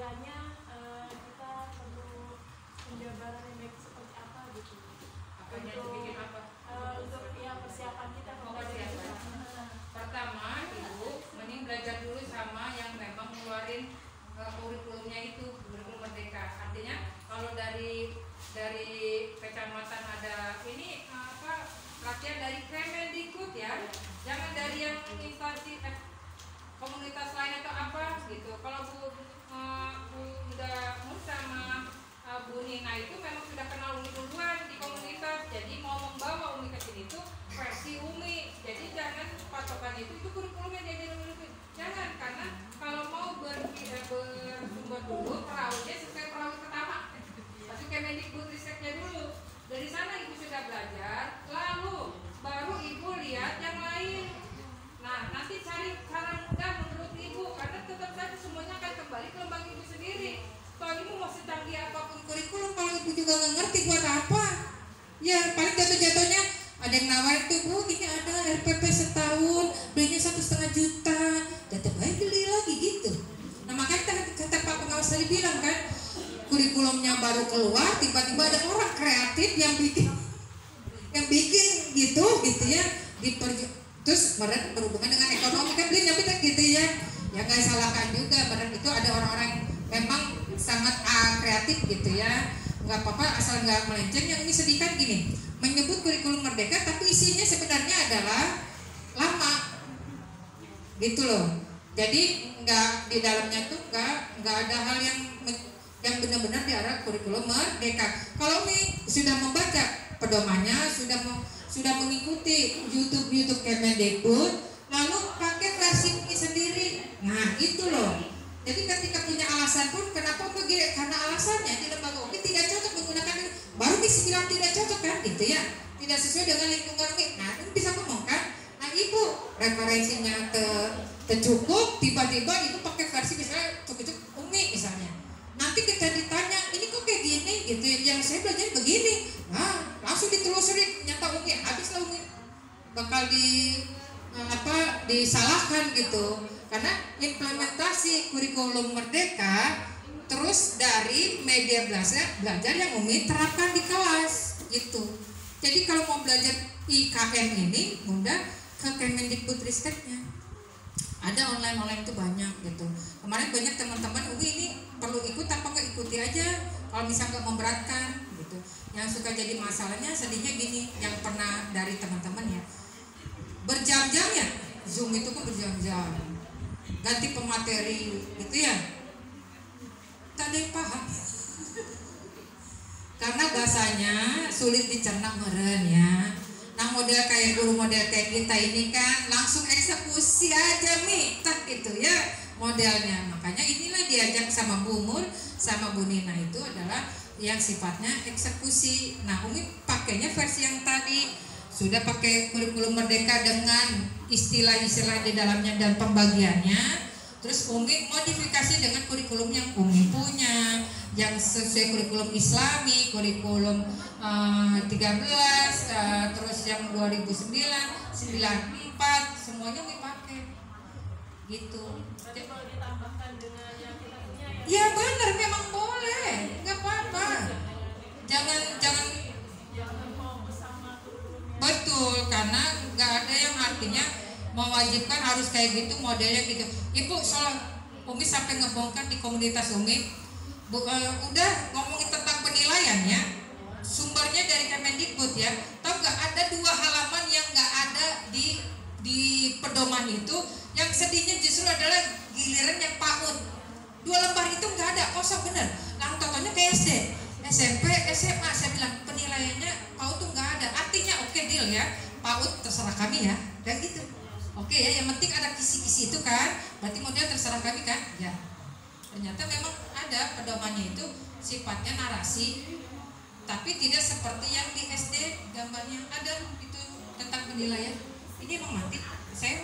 istilahnya kita perlu penjabaran yang baik seperti apa gitu. Bikin apa? Untuk ya persiapan kita. Persiapan. Pertama, Ibu mending belajar dulu sama yang memang ngeluarin kurikulumnya itu, kurikulum merdeka. Artinya kalau dari kecamatan ada ini latihan dari Kemendikbud ya, jangan dari yang instansi komunitas lain atau apa gitu. Kalau Bu sama Bu Nina itu memang sudah kenal Umi duluan di komunitas, jadi mau membawa Umi ke sini itu versi Umi. Jadi jangan patokan itu kurikulumnya diajarin Umi. Jangan, karena kalau mau bersumber dulu perahunya sesuai perahu pertama. Masuk Kemendikbud risetnya dulu. Dari sana Ibu sudah belajar, lalu baru Ibu lihat yang lain. Nah, nanti cari cara mudah menurut Ibu, karena tetap saja semuanya akan kembali ke lembaga Ibu sendiri. Kalau Ibu mau secanggih apapun kurikulum, kalau Ibu juga nggak ngerti buat apa, ya paling jatuh-jatuhnya ada yang nawarin tuh, Bu, ini ada RPP setahun, belinya 1,5 juta, tetap aja beli lagi gitu. Nah makanya kata Pak pengawas tadi bilang kan, kurikulumnya baru keluar, tiba-tiba ada orang kreatif yang bikin gitu ya, terus mereka berhubungan dengan ekonomi kan belinya gitu ya nggak salahkan juga, padahal itu ada orang-orang memang sangat kreatif gitu ya, nggak apa-apa asal nggak melenceng. Yang ini sedih kan gini, menyebut kurikulum merdeka tapi isinya sebenarnya adalah lama gitu loh. Jadi nggak di dalamnya tuh nggak ada hal yang benar-benar di arah kurikulum merdeka. Kalau ini sudah membaca pedomannya, sudah mengikuti YouTube Kemendikbud, lalu pakai versi ini sendiri. Nah itu loh. Jadi ketika punya alasan pun, kenapa begitu? Karena alasannya di lembaga UMI tidak cocok menggunakan, baru bisa bilang tidak cocok kan, gitu ya, tidak sesuai dengan lingkungan UMI. Nah itu bisa ngomong kan. Nah Ibu referensinya tercukup, tiba-tiba Ibu pakai versi misalnya cukup UMI misalnya. Nanti kita ditanya, ini kok kayak gini gitu, yang saya belajar begini, langsung ditelusuri, nyata UMI, habislah UMI bakal disalahkan gitu. Karena implementasi kurikulum merdeka terus dari media belajar yang UMI terapkan di kelas gitu. Jadi kalau mau belajar IKM ini mudah ke Kemendikbud Risteknya. Ada online itu banyak gitu. Kemarin banyak teman-teman UMI ini perlu ikut apa nggak, ikuti aja kalau misalnya nggak memberatkan gitu. Yang suka jadi masalahnya sedihnya gini, yang pernah dari teman-teman ya, berjam-jam ya Zoom itu kok berjam-jam, ganti pemateri gitu ya, tak ada yang paham karena bahasanya sulit dicerna meren ya. Nah model kayak guru model kayak kita ini kan langsung eksekusi aja tak gitu ya modelnya. Makanya inilah diajak sama Bu Mur sama Bu Nina itu adalah yang sifatnya eksekusi. Nah Umi pakainya versi yang tadi, sudah pakai kurikulum merdeka dengan istilah-istilah di dalamnya dan pembagiannya. Terus Umi modifikasi dengan kurikulum yang Umi punya, yang sesuai kurikulum Islami, kurikulum 13, terus yang 2009, 94, semuanya Umi pakai gitu. Tapi kalau ditambahkan dengan yang kita punya ya benar, memang boleh, nggak apa-apa. Jangan betul, karena nggak ada yang artinya mewajibkan harus kayak gitu modelnya gitu. Ibu soal Umi sampai ngebongkar di komunitas Umi, udah ngomongin tentang penilaian ya, sumbernya dari Kemendikbud ya. Tahu nggak, ada 2 halaman yang nggak ada di pedoman itu. Yang sedihnya justru adalah giliran yang PAUD. 2 lembar itu nggak ada, kosong bener. Nah totalnya ke SD, SMP, SMA. Saya bilang penilaiannya PAUD tuh nggak ada. Artinya oke, deal ya, PAUD terserah kami ya, dan gitu. Oke ya, yang penting ada kisi-kisi itu kan, berarti model terserah kami kan? Ya. Ternyata memang ada pedomannya itu sifatnya narasi, tapi tidak seperti yang di SD gambarnya ada itu tentang penilaian. Ini emang mati, saya